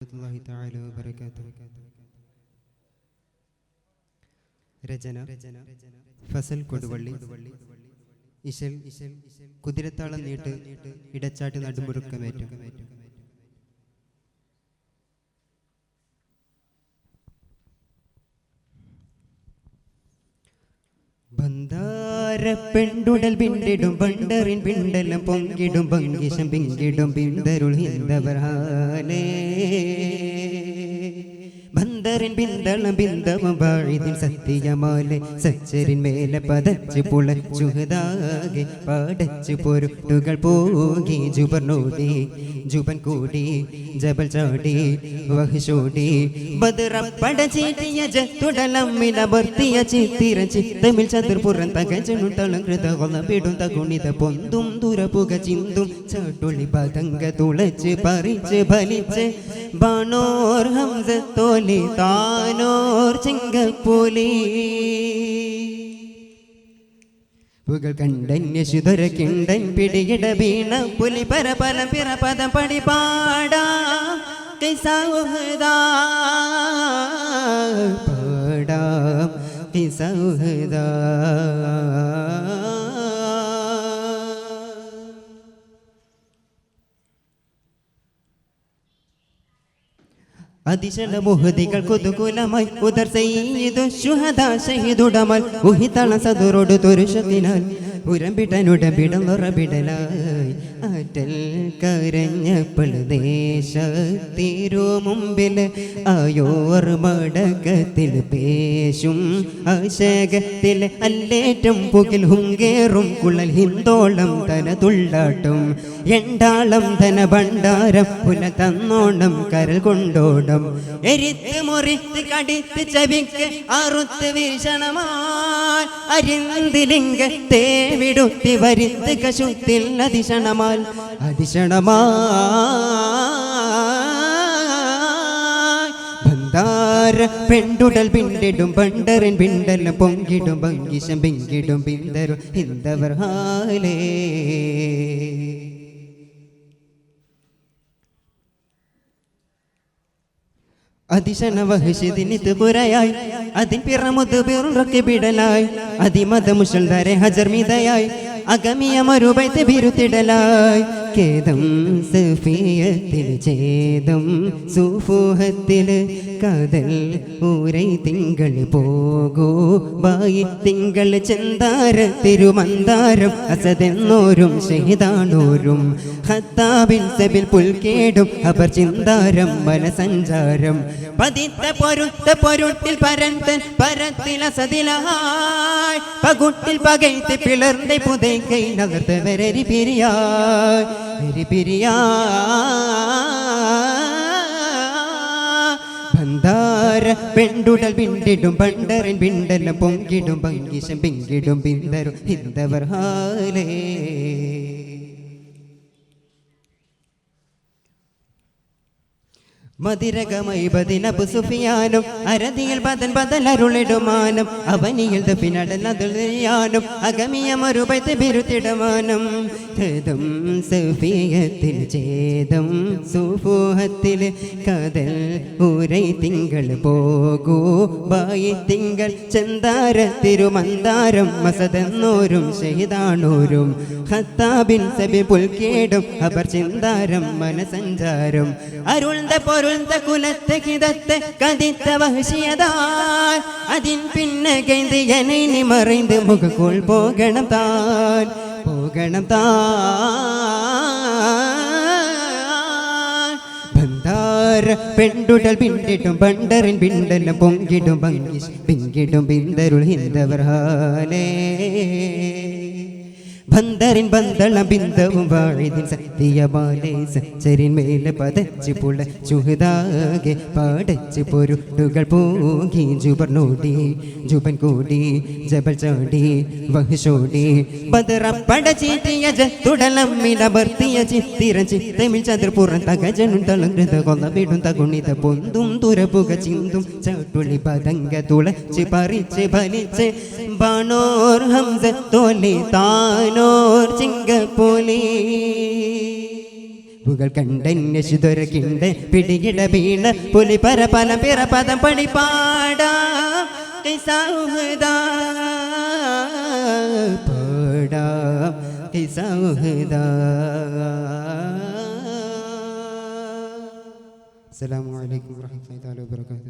warahmatullahi ta'ala wabarakatuh. രചന ഫസൽ കൊടുവള്ളി. ഇശൽ കുതിരത്താളം നീട്ട് ഇടച്ചാട്ട് നടുമുറുക്കമേറ്റു. ബന്ധാര പെണ്ടുടൽ പിണ്ടിടും പണ്ടറിൻ പിണ്ടെല്ലാം പൊങ്കിടും പങ്കിശം പിങ്കിടും പിണ്ടരുൾ ഹിന്ദവരാലേ ബന്ധറിൻ പിന്തളം ബിന്ദവം വാഴിതിൻ സത്യമാലെ സച്ചരിൻ മേലെ പതച്ച് പുളച്ചുഹതാകെ പാടച്ച് പൊരുട്ടുകൾ പോകി ജുബർനോടി ജുബൻ കൂടി ജബൽ ചാടി വഹ്ഷോടി ബദറപ്പട ചീട്ടിയ ജത്തുടലമ്മിലബർത്തിയ ചിത്തിര ചിത്തമിൽ ചതുർപുറം തകജനും തളങ്കൃത കൊലപിടും തകുണിത പൊന്തും ദുരപുക ചിന്തും ചാട്ടുളി പതങ്ക തുളച്ച് പറിച്ച് ഫലിച്ച് ബാണോർ ഹംസത്തോലി താനോർ ചിങ്കപ്പുലി പുകൾ കണ്ടന്യശുധര കിണ്ടൻ പിടിയിട വീണ പുലി പരപലം പിറപദം പടിപാടാ കിസൗഹദാ പാടാം കിസൗഹദാ. അതിശല മുഹദികൾ കുതുകുലമായി ഉദർ സയ്യിദു ശുഹദാ ഷഹീദുടമൽ ഉഹിതള സദുറോട് തുരുഷത്തിനാൽ ഉരമ്പിടനുടമ്പിടം ഉറബിടലായി ആറ്റൽ കരഞ്ഞപ്പോൾ ദേശത്തിരു മുമ്പിൽ ആയോർ മടകത്തിൽ പേശും അശകത്തിൽ അല്ലേറ്റം പുകിൽ ഹുങ്കേറും കുളൽ ഹിന്ദോളം തന തുള്ളാട്ടും എണ്ടാളം ധന ഭണ്ഡാരം പുല തന്നോണം കരൽ കൊണ്ടോണം എരിത്ത് മുറിത്ത് കടിത്ത് ചവിക്ക് അറുത്ത് വീഷണമാൽ അരിന്തിലിംഗ തേവിടുത്തി വരിത്ത് കശുത്തിൽ അതിശണമാൽ ബന്ധാര പെണ്ടുടൽ പിണ്ടിടും പണ്ടറിൻ പിണ്ടെല്ലാം പൊങ്കിടും പങ്കിശം പിങ്കിടും പിന്തരും ഹിന്ദവർ ഹാലേ. അതിശന വഹിഷിതിനിത് പുരയായി അതിൻ പിറമുത് പിറക്കെ പിടലായി അതിമതമുഷൽദാരെ ഹജർമിതയായി അഗമിയ മറുപൈത്ത് ബിരുത്തിടലായി കേദം സഫിയത്തിൽ ചേദം സുഫൂഹത്തിൽ കാതൽ ഊരൈ തിങ്കൾ പോകൂ ബായി തിങ്കൾ ചെന്താര തിരുമന്താരം അസതെന്നോരും ഷഹിദാണോരും ഖത്താബിൻ സബിൽ പുൽക്കേടും അപർ ചിന്താരം വനസഞ്ചാരം പതിത്ത പൊരുത്ത പൊരുട്ടിൽ പരന്തൻ പരത്തിൽ അസതിലായി പകുട്ടിൽ പകൈത്ത് പിളർന്റെ പുതൈ കൈ നഗർത്തവരരി പിരിയായി ബന്ധാര പെണ്ടുടൽ പിണ്ടിടും പണ്ടറിൻ പിണ്ടെല്ലാം പൊങ്കിടും പങ്കിശം പിങ്കിടും പിന്തരും ഹിന്ദവർ ഹാലേ. മതിരകമൈ ബദിനബു സുഫിയാനും അരതിയിൽ ബദൽ ബദൽ അരുളിടുമാനും അവനിയിൽ തപ്പിനടലതുയാനും അഗമിയ മറുപൈത്ത് ബിരുത്തിടമാനും ധൃതം സഫിയത്തിൽ ചേദം സുഫൂഹത്തിൽ കതൽ ഊരൈ തിങ്കൾ പോകൂ ബായി തിങ്കൾ ചെന്താര തിരുമന്താരം മസതെന്നോരും ഷഹിദാണോരും ഖത്താബിൻ സബി പുൽക്കേടും അപർ ചിന്താരം മനസഞ്ചാരം അരുൾந்த പൊരുൾந்த കുലത്തെ കിതത്തെ കതിത്ത വഹശിയതാൽ അതിൻ പിന്നെ കൈന്ത് എന്നെ നിമറൈந்து മുഖക്കുൾ പോകണം താൻ പോകണം താൻ. ബന്ധാര പെണ്ടുടൽ പിണ്ടിടും പണ്ടറിൻ പിണ്ടെല്ലാം പൊങ്കിടും പങ്കിശ് പിങ്കിടും പിന്തരുൾ ഹിന്ദവർ ഹാലേ ബന്ധറിൻ ബന്ധളം ബിന്ദവും വാഴിതിൻ സത്യമാലെ സച്ചരിൻ മേലെ പതച്ച് പുളച്ചുഹതാകെ പാടച്ച് പൊരുട്ടുകൾ പോകി ജുബർനോടി ജുബൻ കൂടി ജബൽ ചാടി വഹ്ഷോടി ബദറപ്പട ചീട്ടിയ ജത്തുടലമ്മിലബർത്തിയ ചിത്തിര ചിത്തമിൽ ചതുർപുറം തകജനും തളങ്കൃത കൊലപിടും തകുണിത പൊന്തും തുരപുക ചിന്തും ചാട്ടുളി പതങ്ക തുളച്ച് പറിച്ച് ഫലിച്ച് ബാണോർ ഹംസത്തോലി താനോർ ചിങ്കപ്പുലി ദ്വീപുകൾ കണ്ടന്വേഷിതൊരകിണ്ട് പിടികിട വീണ പുലിപര പല പിറ പദം പണിപ്പാടാ പാടാ അസ്സലാമു അലൈക്കും വറഹ്മത്തുള്ളാഹി വബറകാതുഹു.